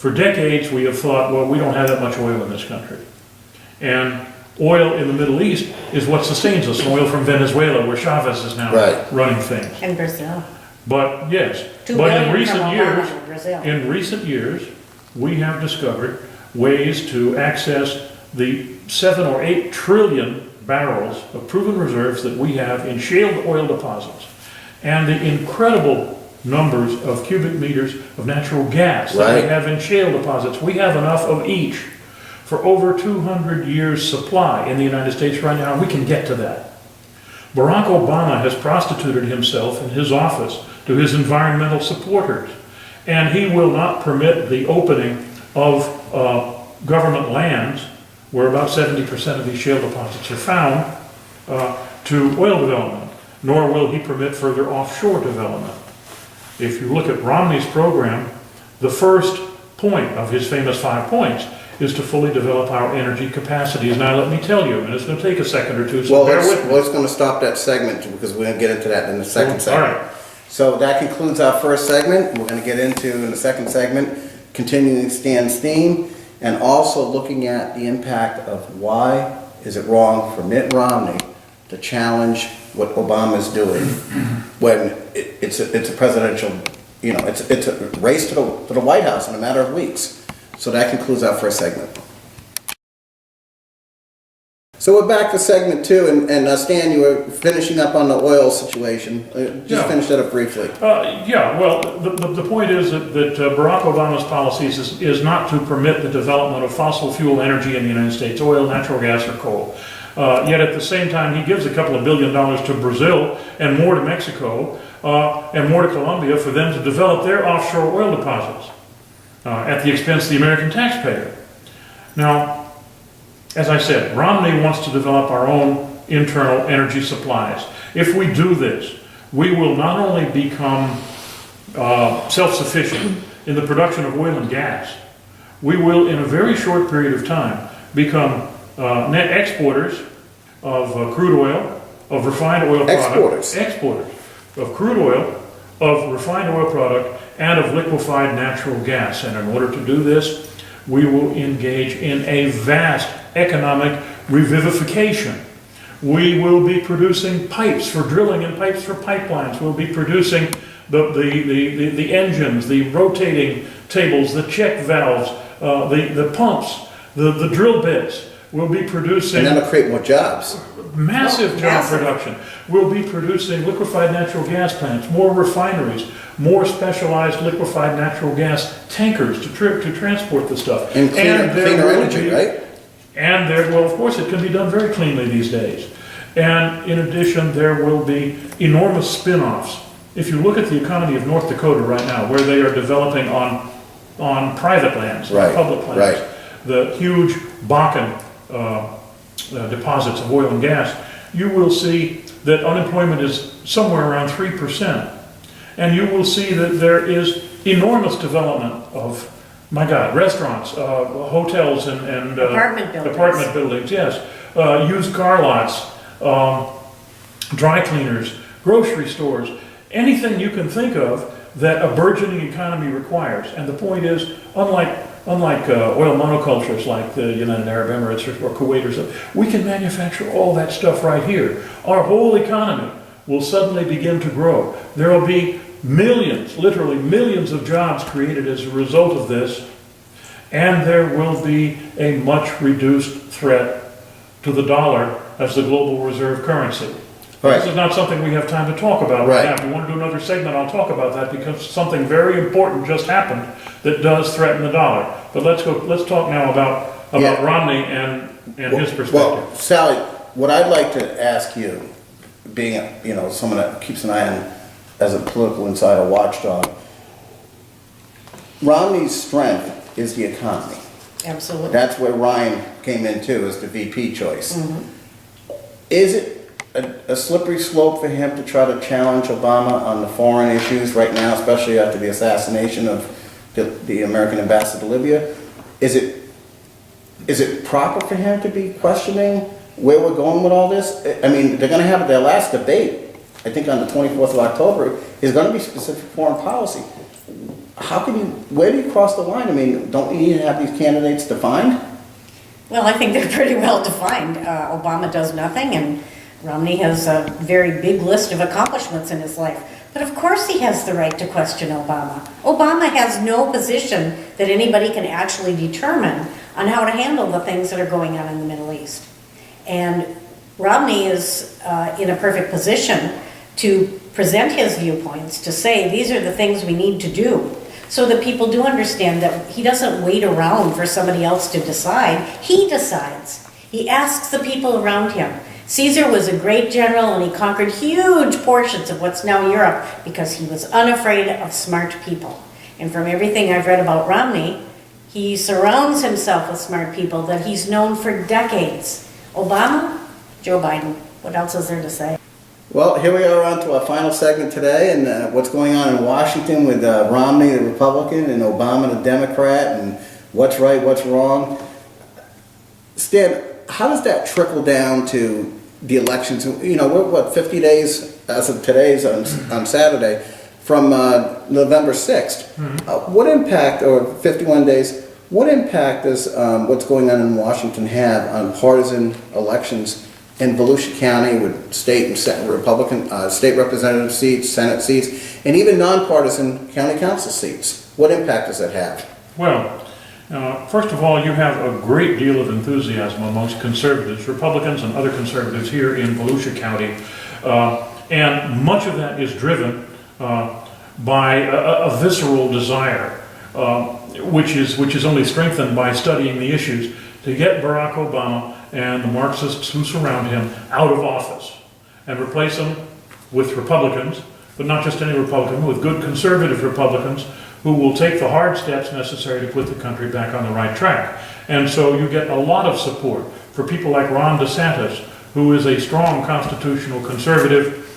For decades, we have thought, well, we don't have that much oil in this country. And oil in the Middle East is what sustains us. Oil from Venezuela, where Chavez is now running things. And Brazil. But yes, but in recent years, we have discovered ways to access the 7 or 8 trillion barrels of proven reserves that we have in shale oil deposits, and the incredible numbers of cubic meters of natural gas that we have in shale deposits. We have enough of each for over 200 years supply in the United States right now, and we can get to that. Barack Obama has prostituted himself in his office to his environmental supporters, and he will not permit the opening of government lands, where about 70% of these shale deposits are found, to oil development, nor will he permit further offshore development. If you look at Romney's program, the first point of his famous 5 points is to fully develop our energy capacities. Now let me tell you, and it's going to take a second or two, so bear with me. Well, it's going to stop that segment because we're going to get into that in the second segment. All right. So that concludes our first segment. We're going to get into, in the second segment, continuing Stan's theme, and also looking at the impact of why is it wrong for Mitt Romney to challenge what Obama's doing when it's a presidential, it's a race to the White House in a matter of weeks. So that concludes our first segment. So we're back to segment 2, and Stan, you were finishing up on the oil situation. Just finish that up briefly. Well, the point is that Barack Obama's policies is not to permit the development of fossil fuel energy in the United States, oil, natural gas, or coal. Yet at the same time, he gives a couple of $1 billion to Brazil and more to Mexico and more to Colombia for them to develop their offshore oil deposits at the expense of the American taxpayer. Now, as I said, Romney wants to develop our own internal energy supplies. If we do this, we will not only become self-sufficient in the production of oil and gas, we will, in a very short period of time, become net exporters of crude oil, of refined oil product. Exporters of crude oil, of refined oil product, and of liquefied natural gas. And in order to do this, we will engage in a vast economic revivification. We will be producing pipes for drilling and pipes for pipelines. We'll be producing the engines, the rotating tables, the check valves, the pumps, the drill bits. We'll be producing... And that'll create more jobs. Massive job production. We'll be producing liquefied natural gas plants, more refineries, more specialized liquefied natural gas tankers to transport the stuff. And cleaner energy, right? And well, of course, it can be done very cleanly these days. And in addition, there will be enormous spin-offs. If you look at the economy of North Dakota right now, where they are developing on private lands, public lands, the huge Bakken deposits of oil and gas, you will see that unemployment is somewhere around 3%. And you will see that there is enormous development of, my God, restaurants, hotels, and apartment buildings, yes, used car lots, dry cleaners, grocery stores, anything you can think of that a burgeoning economy requires. And the point is, unlike oil monocultures like the United Arab Emirates or Kuwait or something, we can manufacture all that stuff right here. Our whole economy will suddenly begin to grow. There will be millions, literally millions of jobs created as a result of this, and there will be a much reduced threat to the dollar as the global reserve currency. This is not something we have time to talk about right now. If you want to do another segment, I'll talk about that because something very important just happened that does threaten the dollar. But let's talk now about Romney and his perspective. Well, Sally, what I'd like to ask you, being someone that keeps an eye on as a political insider watchdog, Romney's strength is the economy. Absolutely. That's where Ryan came in too, as the VP choice. Mm-hmm. Is it a slippery slope for him to try to challenge Obama on the foreign issues right now, especially after the assassination of the American ambassador to Libya? Is it proper for him to be questioning where we're going with all this? I mean, they're going to have their last debate, I think on the 24th of October, is going to be specific foreign policy. where do you cross the line? I mean, don't you need to have these candidates defined? Well, I think they're pretty well defined. Obama does nothing, and Romney has a very big list of accomplishments in his life. But of course he has the right to question Obama. Obama has no position that anybody can actually determine on how to handle the things that are going on in the Middle East. And Romney is in a perfect position to present his viewpoints, to say these are the things we need to do, so that people do understand that he doesn't wait around for somebody else to decide. He decides. He asks the people around him. Caesar was a great general, and he conquered huge portions of what's now Europe because he was unafraid of smart people. And from everything I've read about Romney, he surrounds himself with smart people that he's known for decades. Obama, Joe Biden. What else is there to say? Well, here we are on to our final segment today, and what's going on in Washington with Romney, the Republican, and Obama, the Democrat, and what's right, what's wrong. Stan, how does that trickle down to the elections? You know, we're, what, 50 days, as of today's on Saturday, from November 6th. Mm-hmm. What impact, or 51 days, what impact does what's going on in Washington have on partisan elections in Volusia County with state and Senate Republican, state representative seats, Senate seats, and even nonpartisan county council seats? What impact does that have? Well, first of all, you have a great deal of enthusiasm amongst conservatives, Republicans and other conservatives here in Volusia County, and much of that is driven by a visceral desire, which is only strengthened by studying the issues, to get Barack Obama and the Marxists who surround him out of office and replace them with Republicans, but not just any Republican, with good conservative Republicans who will take the hard steps necessary to put the country back on the right track. And so you get a lot of support for people like Ron DeSantis, who is a strong constitutional conservative,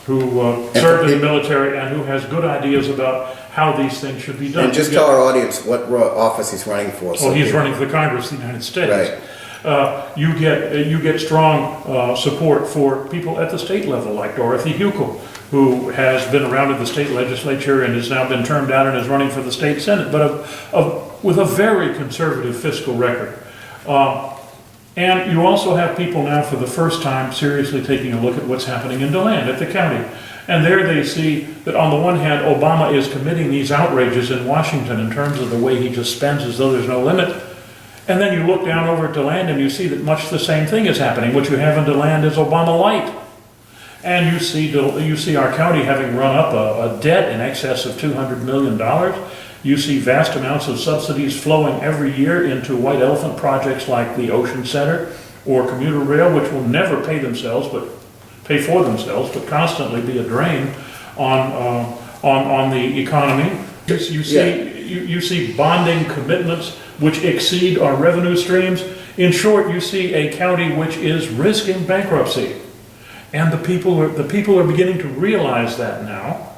who served in the military and who has good ideas about how these things should be done. And just tell our audience what office he's running for. Well, he's running for the Congress of the United States. Right. You get strong support for people at the state level, like Dorothy Huckel, who has been around in the state legislature and has now been termed out and is running for the state senate, but with a very conservative fiscal record. And you also have people now for the first time seriously taking a look at what's happening in DeLand at the county. And there they see that on the one hand, Obama is committing these outrages in Washington in terms of the way he just spends as though there's no limit. And then you look down over at DeLand and you see that much the same thing is happening. What you have in DeLand is Obama light. And you see our county having run up a debt in excess of $200 million. You see vast amounts of subsidies flowing every year into white elephant projects like the Ocean Center or commuter rail, which will never pay for themselves, but constantly be a drain on the economy. You see bonding commitments which exceed our revenue streams. In short, you see a county which is risking bankruptcy. And the people are beginning to realize that now,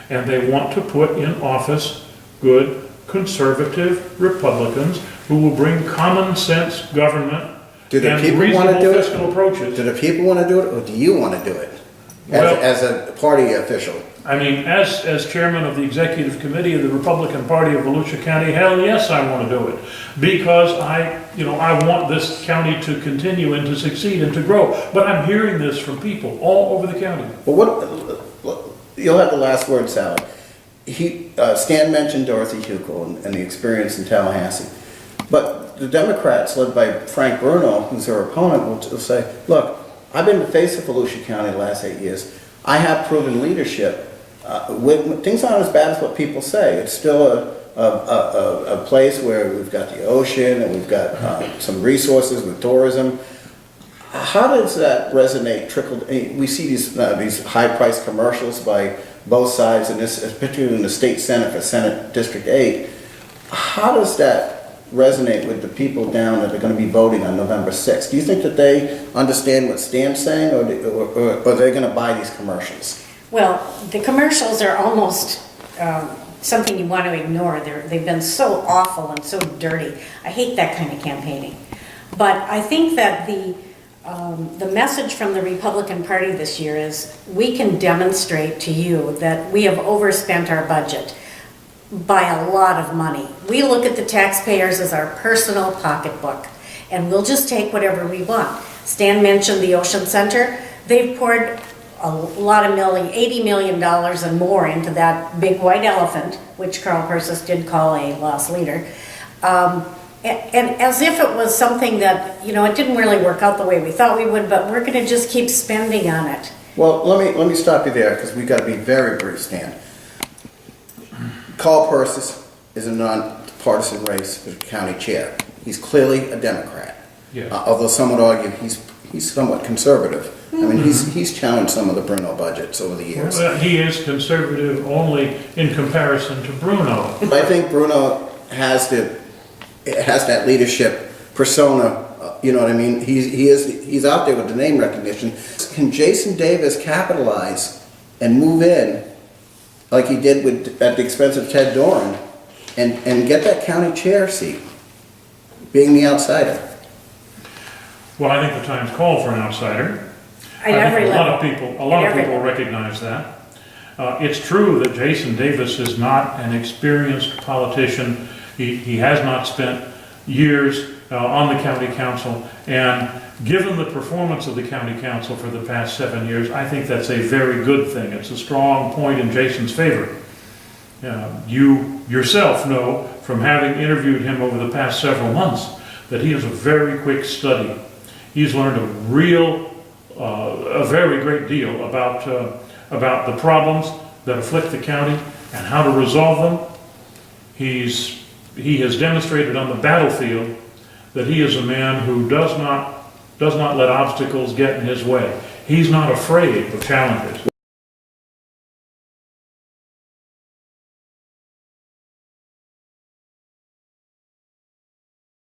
and they want to put in office good conservative Republicans who will bring common sense government and reasonable fiscal approaches. Do the people want to do it, or do you want to do it as a party official? I mean, as chairman of the executive committee of the Republican Party of Volusia County, hell yes, I want to do it, because I want this county to continue and to succeed and to grow. But I'm hearing this from people all over the county. Well, you'll have the last word, Sally. Stan mentioned Dorothy Huckel and the experience in Tallahassee, but the Democrats, led by Frank Bruno, who's their opponent, will say, "Look, I've been the face of Volusia County the last 8 years. I have proven leadership. Things aren't as bad as what people say. It's still a place where we've got the ocean and we've got some resources with tourism." How does that resonate? We see these high-priced commercials by both sides, and this, particularly in the state senate for Senate District 8. How does that resonate with the people down that are going to be voting on November 6th? Do you think that they understand what Stan's saying, or are they going to buy these commercials? Well, the commercials are almost something you want to ignore. They've been so awful and so dirty. I hate that kind of campaigning. But I think that the message from the Republican Party this year is we can demonstrate to you that we have overspent our budget. by a lot of money. We look at the taxpayers as our personal pocketbook, and we'll just take whatever we want. Stan mentioned the Ocean Center. They've poured a lot of $80 million and more into that big white elephant, which Carl Persis did call a lost leader. And as if it was something that, it didn't really work out the way we thought we would, but we're going to just keep spending on it. Well, let me stop you there, because we've got to be very brief, Stan. Carl Persis is a non-partisan race for county chair. He's clearly a Democrat. Yes. Although some would argue he's somewhat conservative. I mean, he's challenged some of the Bruno budgets over the years. Well, he is conservative only in comparison to Bruno. But I think Bruno has that leadership persona. You know what I mean? He's out there with the name recognition. Can Jason Davis capitalize and move in like he did at the expense of Ted Doran and get that county chair seat, being the outsider? Well, I think the times call for an outsider. At every think level. a lot of people recognize that. It's true that Jason Davis is not an experienced politician. He has not spent years on the county council, and given the performance of the county council for the past 7 years, I think that's a very good thing. It's a strong point in Jason's favor. You yourself know from having interviewed him over the past several months that he is a very quick study. He's learned a very great deal about the problems that afflict the county and how to resolve them. He has demonstrated on the battlefield that he is a man who does not let obstacles get in his way. He's not afraid of challenges.